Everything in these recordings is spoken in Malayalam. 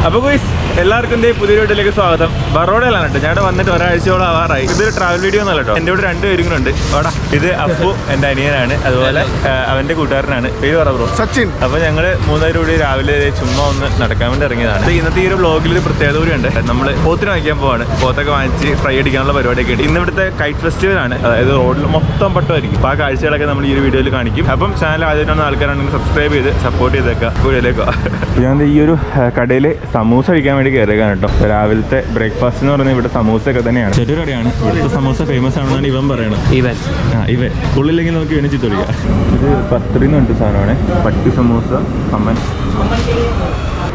അപ്പോൾ ഗയ്സ് എല്ലാവർക്കും പുതിയ വീട്ടിലേക്ക് സ്വാഗതം. ബറോഡയിലാണ് കേട്ടോ. ഞാൻ വന്നിട്ട് ഒരാഴ്ചയോളം ആവാറായി. ഇതൊരു ട്രാവൽ വീഡിയോ എന്നല്ല കേട്ടോ. എൻ്റെ കൂടെ 2 പേരും കൂടെ ഉണ്ട്. അവിടെ ഇത് അപ്പു എൻ്റെ അനിയനാണ്, അതുപോലെ അവൻ്റെ കൂട്ടുകാരനാണ്. പേര് പറ ബ്രോ. സച്ചിൻ. അപ്പോൾ ഞങ്ങൾ 3 പേരും കൂടി രാവിലെ ചുമ്മാ ഒന്ന് നടക്കാൻ വേണ്ടി ഇറങ്ങിയതാണ്. ഇന്നത്തെ ഈ ഒരു വ്ളോഗിൽ ഒരു പ്രത്യേകത കൂടി ഉണ്ട്. നമ്മൾ പോത്തിന് വാങ്ങിക്കാൻ പോവാണ്. പോത്തൊക്കെ വാങ്ങിച്ച് ഫ്രൈ അടിക്കാനുള്ള പരിപാടിയൊക്കെ ഉണ്ട്. ഇന്ന് ഇവിടുത്തെ കൈറ്റ് ഫെസ്റ്റിവൽ ആണ്. അതായത് റോഡിൽ മൊത്തം പട്ടമായിരിക്കും. അപ്പോൾ ആ കാഴ്ചകളൊക്കെ നമ്മൾ ഈ ഒരു വീഡിയോയിൽ കാണിക്കും. അപ്പം ചാനൽ ആദ്യമായിട്ടാണ് ആൾക്കാരാണെങ്കിൽ സബ്സ്ക്രൈബ് ചെയ്ത് സപ്പോർട്ട് ചെയ്തേക്കാം. വീഡിയോയിലേക്കോ ഞാൻ ഈ ഒരു കടയിൽ സമൂസ കഴിക്കാൻ വേണ്ടി കയറിയേക്കാണ് കേട്ടോ. രാവിലത്തെ ബ്രേക്ക്ഫാസ്റ്റ് എന്ന് പറയുന്നത് ഇവിടെ സമൂസയൊക്കെ തന്നെയാണ്. ചെറിയ കടയാണ്. ഇവിടുത്തെ സമൂസ ഫേമസ് ആണെന്നാണ് ഇവൻ പറയണത്. ഇവൻ ഉള്ളില്ലെങ്കിൽ നമുക്ക് ഇവനെ ചിത്ത വിളിക്കാം. ഇത് പത്രിന്ന് പറഞ്ഞിട്ട് സാധനമാണ്. പട്ടി സമൂസ അമ്മൻ.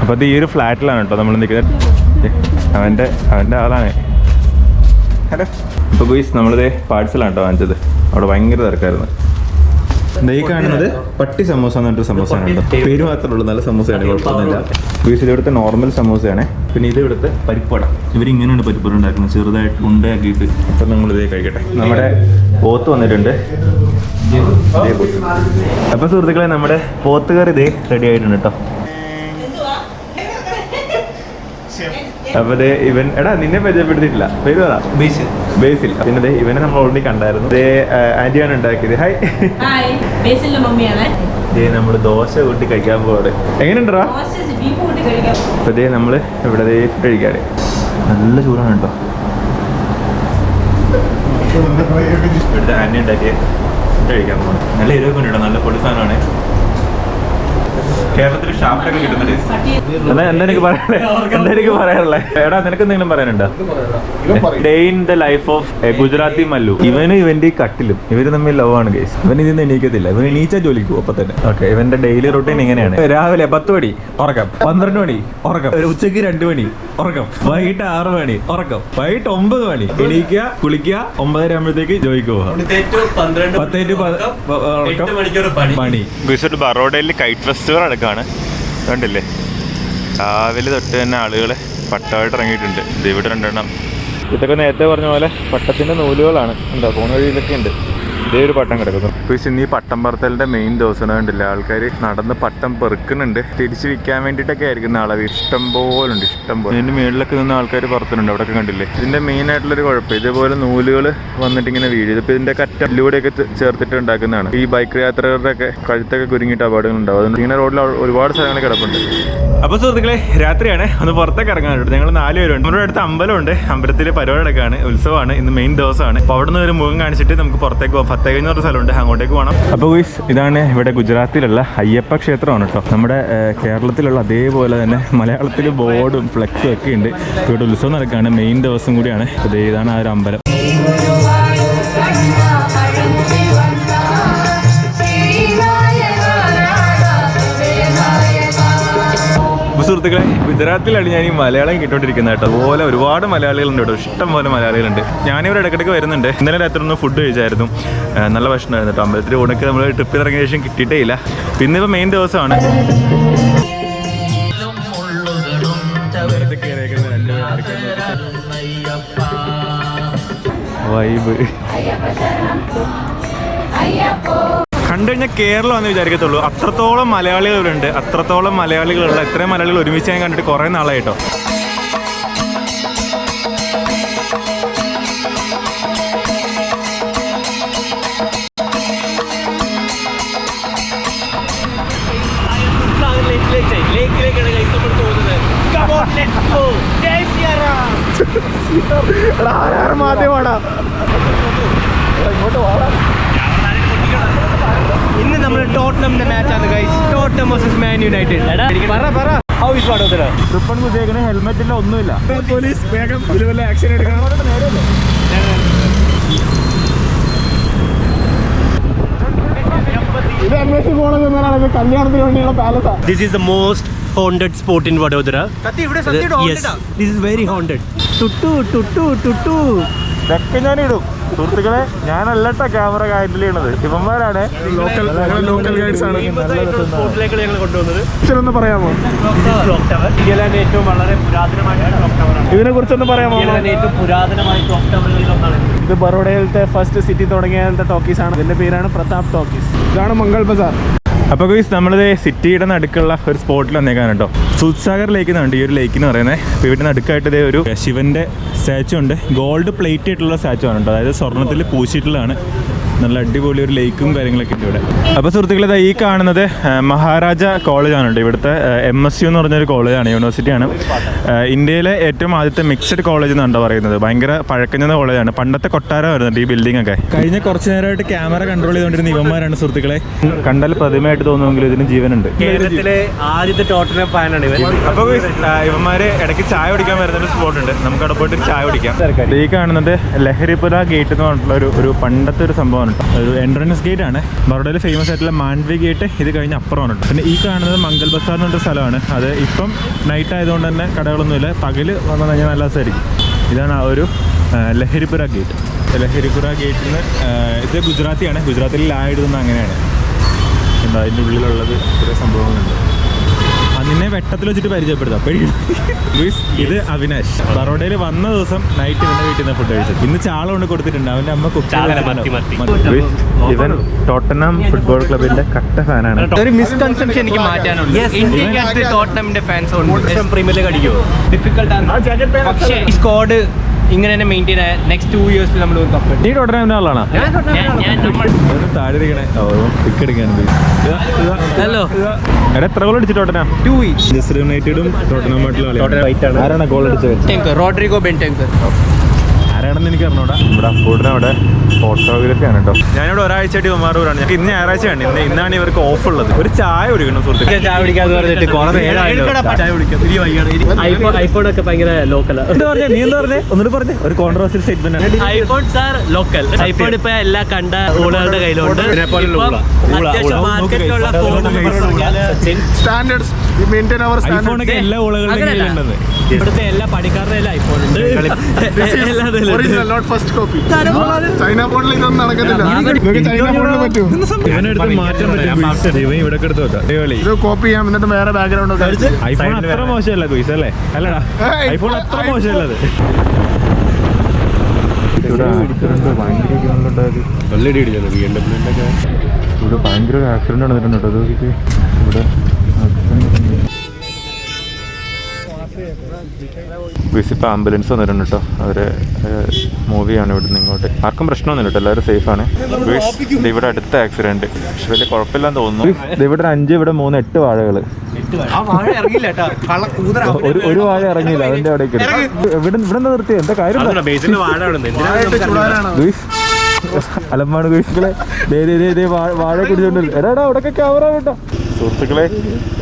അപ്പോൾ അത് ഈ ഒരു ഫ്ലാറ്റിലാണ് കേട്ടോ നമ്മൾ നിൽക്കുന്നത്. അവൻ്റെ ആളാണ്. ഹലോ. ഇപ്പോൾ ഗോയ്സ് നമ്മളിത് പാഴ്സലാണ് കേട്ടോ വാങ്ങിച്ചത്. അവിടെ ഭയങ്കര തിരക്കായിരുന്നു. ഈ കാണുന്നത് പട്ടി സമൂസ എന്ന് പറഞ്ഞിട്ട് സമൂസയാണ് കേട്ടോ. പേര് മാത്രമേ ഉള്ളൂ. നല്ല സമൂസയാണ്, കുഴപ്പമൊന്നുമില്ല. ഗോയ്സ് ഇത് ഇവിടുത്തെ നോർമൽ സമൂസയാണ്. പിന്നെ ഇത് ഇവിടുത്തെ പരിപ്പട. ഇവരിങ്ങനെയാണ് പരിപ്പട ഉണ്ടാക്കുന്നത്, ചെറുതായിട്ട് ഉണ്ടയാക്കിയിട്ട്. അപ്പം നമ്മളിതേ കഴിക്കട്ടെ. നമ്മുടെ പോത്ത് വന്നിട്ടുണ്ട്. അപ്പം സുഹൃത്തുക്കളെ, നമ്മുടെ പോത്ത് കറി ഇതേ റെഡി ആയിട്ടുണ്ട് കേട്ടോ. അപ്പൊ ഇവൻ എടാ നിന്നെ പരിചയപ്പെടുത്തിയിട്ടില്ല. പേര് പറ. ബേസിൽ. പിന്നെ ഇവനെ നമ്മൾ ഓൾറെഡി കണ്ടായിരുന്നു. ആന്റിയാണ് ഉണ്ടാക്കിയത്. ഹായ്. നമ്മൾ ദോശ കൂട്ടി കഴിക്കാൻ പോവാറ്. എങ്ങനെയുണ്ടോ? അപ്പൊ നമ്മള് ഇവിടെ ഫുഡ് കഴിക്കാറ്. നല്ല ചൂടാണ് കേട്ടോ. ഇവിടുത്തെ ആന്റി ഉണ്ടാക്കിയ ഫുഡ് കഴിക്കാൻ പോകണം. നല്ല എരിവൊക്കെ ഉണ്ട് കേട്ടോ. നല്ല പൊടി സാധനമാണ്. കേരളത്തിൽ ഷാപ്പിലൊക്കെ കിട്ടുന്നുണ്ട്. എന്താ എനിക്ക് പറയാനുള്ളത്? എടാ നിനക്ക് എന്തെങ്കിലും പറയാനുണ്ടോ? Day in the life of Gujarati Mallu. ഇവന്റെ ഈ കട്ടിലും ഇവര് തമ്മിൽ ലവ് ആണ് ഗൈസ്. ഇവൻ ഇതിന്ന് എണീക്കത്തില്ല. ഇവൻ എണീച്ചാൽ ജോലിക്ക് പോകും. അപ്പൊ തന്നെ ഓക്കെ. ഇവന്റെ ഡെയിലി റൂട്ടീൻ ഇങ്ങനെയാണ്. രാവിലെ 10 മണി ഉറക്കം, 12 മണി ഉറക്കം, ഉച്ചയ്ക്ക് 2 മണി ഉറക്കം, വൈകിട്ട് 6 മണി ഉറക്കം, വൈകിട്ട് 9 മണി എണീക്കുക, കുളിക്കുക, 9:30 ആകുമ്പോഴത്തേക്ക് ജോലിക്ക് പോകാം. 10 മണി. ഗുജറാത്ത് ബറോഡയിൽ കൈറ്റ് ഫെസ്റ്റിവൽ നടക്കുകയാണ്. കണ്ടില്ലേ? രാവിലെ തൊട്ട് തന്നെ ആളുകൾ പട്ടമായിട്ട് ഇറങ്ങിയിട്ടുണ്ട്. ഇവിടെ 2 എണ്ണം. ഇതൊക്കെ നേരത്തെ പറഞ്ഞ പോലെ പട്ടത്തിൻ്റെ നൂലുകളാണ്. എന്താ ഫോൺ വഴിയിലൊക്കെ ഉണ്ട്. ഇതേ ഒരു പട്ടം കിടക്കുന്നു. ഇപ്പോൾ ഇന്ന് ഈ പട്ടം പറത്തലിൻ്റെ മെയിൻ ദിവസം കണ്ടില്ല. ആൾക്കാർ നടന്ന് പട്ടം പെറുക്കുന്നുണ്ട്. തിരിച്ച് വിൽക്കാൻ വേണ്ടിയിട്ടൊക്കെ ആയിരിക്കും നാളെ. ഇഷ്ടം പോലെ ഉണ്ട്, ഇഷ്ടം പോലെ. ഇതിൻ്റെ മേളിലൊക്കെ നിന്ന് ആൾക്കാർ പറത്തുന്നുണ്ട്. അവിടെയൊക്കെ കണ്ടില്ലേ? ഇതിൻ്റെ മെയിൻ ആയിട്ടുള്ളൊരു കുഴപ്പം ഇതേപോലെ നൂലുകൾ വന്നിട്ട് ഇങ്ങനെ വീഴും. ഇതിപ്പോൾ ഇതിൻ്റെ കറ്റയിലൂടെയൊക്കെ ചേർത്തിട്ട് ഉണ്ടാക്കുന്നതാണ്. ഈ ബൈക്ക് യാത്രക്കാരുടെയൊക്കെ കഴുത്തൊക്കെ കുരുങ്ങിയിട്ട് അപകടങ്ങൾ ഉണ്ടാവും. അതുകൊണ്ട് ഇങ്ങനെ റോഡിൽ ഒരുപാട് സ്ഥലങ്ങൾ കിടപ്പുണ്ട്. അപ്പോൾ സുഹൃത്തുക്കളെ, രാത്രിയാണ്. ഒന്ന് പുറത്തേക്ക് ഇറങ്ങാനുണ്ട്. ഞങ്ങൾ 4 പേരുണ്ട്. നമ്മുടെ അടുത്ത് അമ്പലമുണ്ട്. അമ്പലത്തിലെ പരിപാടിയൊക്കെയാണ്. ഉത്സവമാണ്. ഇന്ന് മെയിൻ ദിവസമാണ്. അപ്പോൾ അവിടെ നിന്ന് ഒരു മുഖം കാണിച്ചിട്ട് നമുക്ക് പുറത്തേക്ക് പോകാം. ഫത്തേഗഞ്ച് എന്ന് പറഞ്ഞ സ്ഥലമുണ്ട്, അങ്ങോട്ടേക്ക് പോകണം. അപ്പോൾ ഇതാണ് ഇവിടെ ഗുജറാത്തിലുള്ള അയ്യപ്പ ക്ഷേത്രമാണ് കേട്ടോ. നമ്മുടെ കേരളത്തിലുള്ള അതേപോലെ തന്നെ മലയാളത്തിൽ ബോർഡും ഫ്ലെക്സും ഒക്കെ ഉണ്ട്. ഇവിടെ ഉത്സവം നടക്കുകയാണ്. മെയിൻ ദിവസം കൂടിയാണ്. ഇതാണ് ആ ഒരു അമ്പലം. സുഹൃത്തുക്കളെ, ഗുജറാത്തിലാണ് ഞാൻ ഈ മലയാളം കേട്ടോണ്ടിരിക്കുന്നത് കേട്ടോ. അതുപോലെ ഒരുപാട് മലയാളികളുണ്ട് കേട്ടോ. ഇഷ്ടം പോലെ മലയാളികളുണ്ട്. ഞാനിവിടെ ഇടയ്ക്കിടയ്ക്ക് വരുന്നുണ്ട്. ഇന്നലെ രാത്രി ഒന്ന് ഫുഡ് കഴിച്ചായിരുന്നു. നല്ല ഭക്ഷണമായിരുന്നു കേട്ടോ. അമ്പലത്തിൽ ഊണൊക്കെ നമ്മൾ ട്രിപ്പിൽ ഇറങ്ങിയ ശേഷം കിട്ടിയിട്ടേ ഇല്ല. പിന്നെ ഇപ്പോൾ മെയിൻ ദിവസമാണ്. വൈബ് കണ്ടു കഴിഞ്ഞാൽ കേരളം എന്ന് വിചാരിക്കത്തുള്ളൂ. അത്രത്തോളം മലയാളികളുണ്ട്. അത്രത്തോളം മലയാളികളുള്ള ഇത്രയും മലയാളികൾ ഒരുമിച്ച് ഞാൻ കണ്ടിട്ട് കുറേ നാളായിട്ടോ. ഇന്ന് നമ്മൾ ടോട്ടനമിന്റെ മാച്ചാണ് guys. Tottenham versus Man United. How is Vadodara? ട്രിപ്പൺ കുത്തിയേക്കണ ഹെൽമെറ്റ് ഇല്ല, ഒന്നുമില്ല. പോലീസ് വേഗം ഇതുപോലെ ആക്ഷൻ എടുക്കണം. ഇത് അന്വേഷിച്ച് പോകണമെന്നാണ് കല്യാണത്തിന് വേണ്ടിയുള്ള പാലസാ. This is the most haunted spot in Vadodara. Yes, this is very haunted. Tuttu. ഇതൊക്കെ ഞാനിടും സുഹൃത്തുക്കളെ. ഞാനല്ലട്ടോ ക്യാമറ ഹാൻഡിൽ ചെയ്യണത്. ഇവന്മാരാണ് ലോക്കൽ ഗൈഡ്സ് ആണ്. ഒന്ന് പറയാമോ? ഏറ്റവും വളരെ പുരാതനമായ ഇതിനെ കുറിച്ചൊന്ന് പറയാമോ? ഏറ്റവും പുരാതനമായ ക്ലോക്ക് ടവറുകളിൽ ഒന്നാണ്. ഇത് ബറോഡയിലത്തെ ഫസ്റ്റ് സിറ്റി തുടങ്ങിയ ടോക്കീസ് ആണ്. ഇതിന്റെ പേരാണ് പ്രതാപ് ടോക്കീസ്. ഇതാണ് മംഗൾ ബസാർ. അപ്പോൾ ഗൈസ് നമ്മളിത് സിറ്റിയുടെ നടുക്കുള്ള ഒരു സ്പോട്ടിൽ വന്നേക്കാണ് കേട്ടോ. സൂത്സാഗർ ലേക്ക് എന്നുണ്ട് ഈ ഒരു ലേക്ക് എന്ന് പറയുന്നത്. അപ്പോൾ ഇവിടെ നടുക്കായിട്ട് ഇതേ ഒരു ശിവൻ്റെ സ്റ്റാച്ചു ഉണ്ട്. ഗോൾഡ് പ്ലേറ്റ് ആയിട്ടുള്ള സ്റ്റാച്ചു ആണ് കേട്ടോ. അതായത് സ്വർണ്ണത്തിൽ പൂശിയിട്ടുള്ളതാണ്. നല്ല അടിപൊളി ഒരു ലേക്കും കാര്യങ്ങളൊക്കെ ഉണ്ട് ഇവിടെ. അപ്പോൾ സുഹൃത്തുക്കളെ ഈ കാണുന്നത് മഹാരാജ കോളേജാണ് കേട്ടോ. ഇവിടുത്തെ MSU എന്ന് പറഞ്ഞൊരു കോളേജാണ്, യൂണിവേഴ്സിറ്റിയാണ്. ഇന്ത്യയിലെ ഏറ്റവും ആദ്യത്തെ മിക്സഡ് കോളേജ് എന്നാണ് പറയുന്നത്. ഭയങ്കര പഴക്കഞ്ഞ കോളേജാണ്. പണ്ടത്തെ കൊട്ടാരം വരുന്നുണ്ട് ഈ ബിൽഡിംഗ് ഒക്കെ. കഴിഞ്ഞ കുറച്ച് നേരമായിട്ട് ക്യാമറ കൺട്രോൾ ചെയ്തുകൊണ്ടിരുന്ന ഇവന്മാരാണ് സുഹൃത്തുക്കളെ. കണ്ടാൽ പ്രതിമയായിട്ട് തോന്നുമെങ്കിലും ഇതിന് ജീവനുണ്ട്. കേരളത്തിലെ ആദ്യത്തെ ടോട്ടനം ഫാനാണ് ഇവൻ. അപ്പോൾ ഇവന്മാര് ഇടയ്ക്ക് ചായ കുടിക്കാൻ വരുന്നൊരു സ്പോട്ട് ഉണ്ട്. നമുക്ക് അവിടെ പോയിട്ട് ചായ കുടിക്കാം. ഈ കാണുന്നത് ലഹരിപുര ഗേറ്റ് എന്ന് പറഞ്ഞിട്ടുള്ള ഒരു പണ്ടത്തെ ഒരു സംഭവമാണ്. ഒരു എൻട്രൻസ് ഗേറ്റ് ആണ്. ബറോഡയിൽ ഫേമസ് ആയിട്ടുള്ള മാൻഡ്വി ഗേറ്റ് ഇത് കഴിഞ്ഞ് അപ്പുറമാണ്. പിന്നെ ഈ കാണുന്നത് മംഗൽ ബസാർ എന്ന് പറഞ്ഞൊരു സ്ഥലമാണ്. അത് ഇപ്പം നൈറ്റ് ആയതുകൊണ്ട് തന്നെ കടകളൊന്നുമില്ല. പകല് വന്നു കഴിഞ്ഞാൽ നല്ല രസമായിരിക്കും. ഇതാണ് ആ ഒരു ലഹരിപുര ഗേറ്റ്. ലഹരിപുര ഗേറ്റിൽ നിന്ന് ഇത് ഗുജറാത്തിയാണ്. ഗുജറാത്തിൽ ലാ എഴുതുന്നത് അങ്ങനെയാണ്. എന്താ അതിൻ്റെ ഉള്ളിലുള്ളത് കുറേ സംഭവങ്ങളുണ്ട്. അതിനെ വെട്ടത്തിൽ വെച്ചിട്ട് പരിചയപ്പെടുത്താം. ഇത് അവിനാഷ് ബറോഡയിൽ വന്ന ദിവസം നൈറ്റ് ഇവന്റെ വീട്ടിൽ നിന്ന് ഫുഡ് കഴിച്ചു. ഇന്ന് ചാള കൊണ്ട് കൊടുത്തിട്ടുണ്ട്. അവന്റെ അമ്മ ഇവൻ ടോട്ടനം ഫുട്ബോൾ ക്ലബിന്റെ കട്ട ഫാനാണ്. ഒരു മിസ്കൺസെപ്ഷൻ എനിക്ക് മാറ്റാനുണ്ട്. ഇന്ത്യക്ക് ടോട്ടനമിന്റെ ഫാൻസ് പ്രീമിയർ ലീഗ് അടിക്കുമോ? ഡിഫിക്കൽട്ട് ആണ്. പക്ഷേ ഈ സ്ക്വാഡ് ഇങ്ങനെ തന്നെ മെയിൻറ്റെയിൻ ആയ നെക്സ്റ്റ് 2 years നമ്മൾ ഒരു കപ്പ്. ഈ ടോട്ടനമിന്റെ ആളാണ് താഴെ ഇരിക്കണേ. പിക്ക് എടുക്കാൻ ഹലോ എത്ര ഗോൾ അടിച്ചു ടോട്ടനം? 2 each. ജസ്റ്റ് യുണൈറ്റഡും ടോട്ടനമായിട്ടുള്ള ആരാണ് ഗോൾ അടിച്ചത്? റോഡ്രിഗോ ബെന്റൻകർ. ആരാണെന്ന് എനിക്ക് അറിഞ്ഞൂടാ. ഇവിടെ അപ്പോഴും അവിടെ ഫോട്ടോഗ്രാഫി ആണ് കേട്ടോ. ഞാനിവിടെ ഒരാഴ്ചയായിട്ട് ഇവന്മാരോടാണ്. ഞങ്ങൾക്ക് ഇന്ന് ഞായറാഴ്ചയാണ്. ഇന്നാണ് ഇവർക്ക് ഓഫ് ഉള്ളത്. ഒരു ചായ കുടിക്കണം സുഹൃത്തുക്കളെ. ചായ കുടിക്കാന്ന് പറഞ്ഞിട്ട് ഐഫോൺ ഒക്കെ ഭയങ്കര ലോക്കൽ. നീ എന്താ പറഞ്ഞേ? ഒന്നുകൂടി പറഞ്ഞേ. ഒരു കോൺട്രവേഴ്സ്യൽ സ്റ്റേറ്റ്മെന്റ് ആണ്. IPhone sir local. ഐഫോൺ ഇപ്പൊ എല്ലാ കണ്ട ഊളകളുടെ കയ്യിലുണ്ട്. മാർക്കറ്റിലുള്ള standards, we maintain our standards. ഐഫോണൊക്കെ എല്ലാ ഊളകളുടെ കയ്യിലുണ്ടെന്ന്. ഇവിടുത്തെ എല്ലാ പണിക്കാരുടെ എല്ലാം ഐഫോൺ ഉണ്ട്. Original, not first copy. China ഫോണിൽ ഇതൊന്നും നടക്കത്തില്ല. നിങ്ങൾക്ക് ചൈന ഫോണിൽ പറ്റുമോ? ഇവനെടുത്ത് മാറ്റാൻ പറ്റും. ഇവൻ ഇവിടെ എടുത്ത് വെക്കാം. ഇത് കോപ്പി ചെയ്യാം, എന്നിട്ട് വേറെ ബാക്ക്ഗ്രൗണ്ട് ഒക്കെ അടിച്ച്. ഐഫോൺ അത്ര മോശമല്ല ക്വീസ് അല്ലേ? അല്ലടാ, ഐഫോൺ അത്ര മോശമല്ലത്. ഇവിടെ ഭയങ്കര ആക്സിഡന്റ് നടന്നിട്ടുണ്ട് കേട്ടോ. ഇവിടെ ഇപ്പോൾ ആംബുലൻസ് വന്നിട്ടുണ്ട് കേട്ടോ. അവരെ മൂവിയാണ് ഇവിടുന്ന് ഇങ്ങോട്ട്. ആർക്കും പ്രശ്നമൊന്നുമില്ല കേട്ടോ, എല്ലാവരും സേഫാണ്. ഇവിടെ അടുത്ത ആക്സിഡന്റ് പക്ഷെ വലിയ കുഴപ്പമില്ലാന്ന് തോന്നുന്നു. ഇവിടെ 5, ഇവിടെ 3, 8 വാഴകൾ. ഒരു വാഴ ഇറങ്ങിയില്ല. അതിന്റെ അവിടേക്ക് ഇവിടെ നിർത്തി എന്താ കാര്യം? അലമ്പാണ് ഗുയിസുകളെ. വാഴ കുടിച്ചോണ്ടില്ല. എടാ അവിടെ ക്യാമറ കേട്ടോ. സുഹൃത്തുക്കളെ,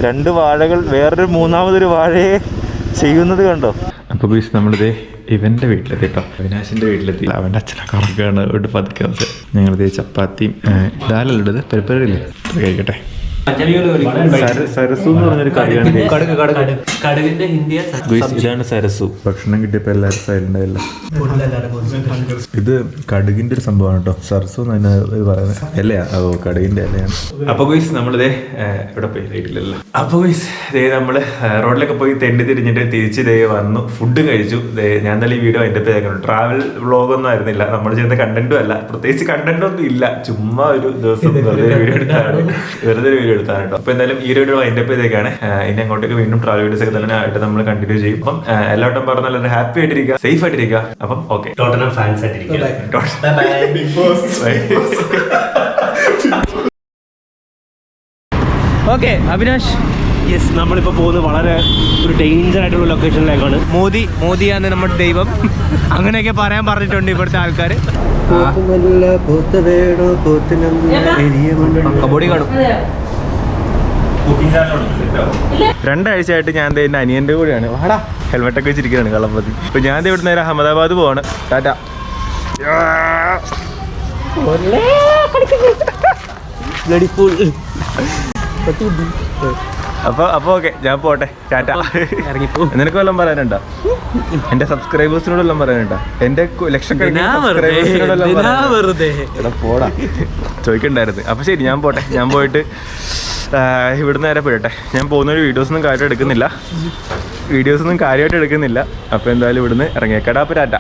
2 വാഴകൾ വേറൊരു 3ാമതൊരു വാഴയെ ചെയ്യുന്നത് കണ്ടോ. അപ്പോൾ ഗുയിസ് നമ്മളിതേ ഇവൻ്റെ വീട്ടിലെത്തി കേട്ടോ. അവിനാശിൻ്റെ വീട്ടിലെത്തി. അവൻ്റെ അച്ഛനൊക്കെ ഉറക്കാണ്. ഇവിടെ പതുക്കെ ഞങ്ങളിതേ ചപ്പാത്തിയും ദാലല്ലത് പരിപ്പരല്ലേ കഴിക്കട്ടെ. സരസു എന്ന് പറഞ്ഞൊരു കറിയാണ്. ഇതാണ് സരസു. ഭക്ഷണം കിട്ടിയപ്പോൾ എല്ലാവരും സൈലന്റ് ആയില്ല. ഇത് കടുകിന്റെ ഒരു സംഭവമാണ് കേട്ടോ. സരസു എന്ന് പറയുന്നത് അല്ലയാ. ഓ, കടുകിന്റെ അല്ലയാണ്. അപ്പൊ ഗുയിസ് നമ്മളിതേ ഇവിടെ പോയി വീട്ടിലല്ല. അപ്പൊ ഗുയിസ് ദേ നമ്മള് റോഡിലൊക്കെ പോയി തെണ്ടി തിരിഞ്ഞിട്ട് തിരിച്ച് ദേ വന്നു. ഫുഡ് കഴിച്ചു. ഞാൻ തന്നെ ഈ വീഡിയോ അതിന്റെ പേരാണ്. ട്രാവൽ വ്ളോഗൊന്നും ആയിരുന്നില്ല. നമ്മൾ ചെയ്യുന്ന കണ്ടന്റും അല്ല. പ്രത്യേകിച്ച് കണ്ടന്റും ഒന്നും ഇല്ല. ചുമ്മാ ഒരു ദിവസം വെറുതെ വീഡിയോ എടുത്താണ് കേട്ടോ. അപ്പൊ എന്തായാലും ഈ വീഡിയോ അതിന്റെ പേരേക്കാണ്. ഇനി അങ്ങോട്ടേക്ക് വീണ്ടും ട്രാവൽ വീഡിയോസ് ഒക്കെ തന്നെ ആയിട്ട് നമ്മൾ കണ്ടിന്യൂ ചെയ്യും. അപ്പം എല്ലാവരും പറഞ്ഞ എല്ലാവരും ഹാപ്പി ആയിട്ടിരിക്കുക, സേഫ് ആയിട്ടിരിക്കുക. അപ്പം ഓക്കെ, ടോട്ടനം ഫാൻസ് ആയിട്ടിരിക്കുക. ഓക്കെ അവിനാഷ്, യെസ്, നമ്മളിപ്പോൾ പോകുന്നത് വളരെ ഒരു ഡേഞ്ചർ ആയിട്ടുള്ള ലൊക്കേഷനിലേക്കാണ്. മോദിയാണ് നമ്മുടെ ദൈവം, അങ്ങനെയൊക്കെ പറയാൻ പറഞ്ഞിട്ടുണ്ട് ഇവിടുത്തെ ആൾക്കാർ. കബോഡി കാണും. 2 ആഴ്ചയായിട്ട് ഞാൻ എൻ്റെ അനിയൻ്റെ കൂടെയാണ്. വാടാ, ഹെൽമെറ്റൊക്കെ വെച്ചിരിക്കുകയാണ് കളമ്പതി. ഇപ്പൊ ഞാൻ ഇവിടെ നേരെ അഹമ്മദാബാദ് പോവാണ്. ടാറ്റ. അപ്പൊ ഓക്കെ, ഞാൻ പോട്ടെ. ടാറ്റ. നിനക്ക് വല്ലതും പറയാനുണ്ടോ? എന്റെ സബ്സ്ക്രൈബേഴ്സിനോട് വല്ലതും പറയാനുണ്ടോ? എന്റെ ലക്ഷക്കണക്കിന് പോടാ ചോദിക്കണ്ടായിരുന്നു. അപ്പൊ ശരി, ഞാൻ പോട്ടെ. ഞാൻ പോയിട്ട് ഇവിടുന്ന് നേരെ പോയിട്ടെ. ഞാൻ പോകുന്നൊരു വീഡിയോസൊന്നും കാര്യമായിട്ട് എടുക്കുന്നില്ല. അപ്പോൾ എന്തായാലും ഇവിടുന്ന് ഇറങ്ങിയേക്കാടാ. അപ്പോൾ ടാറ്റ.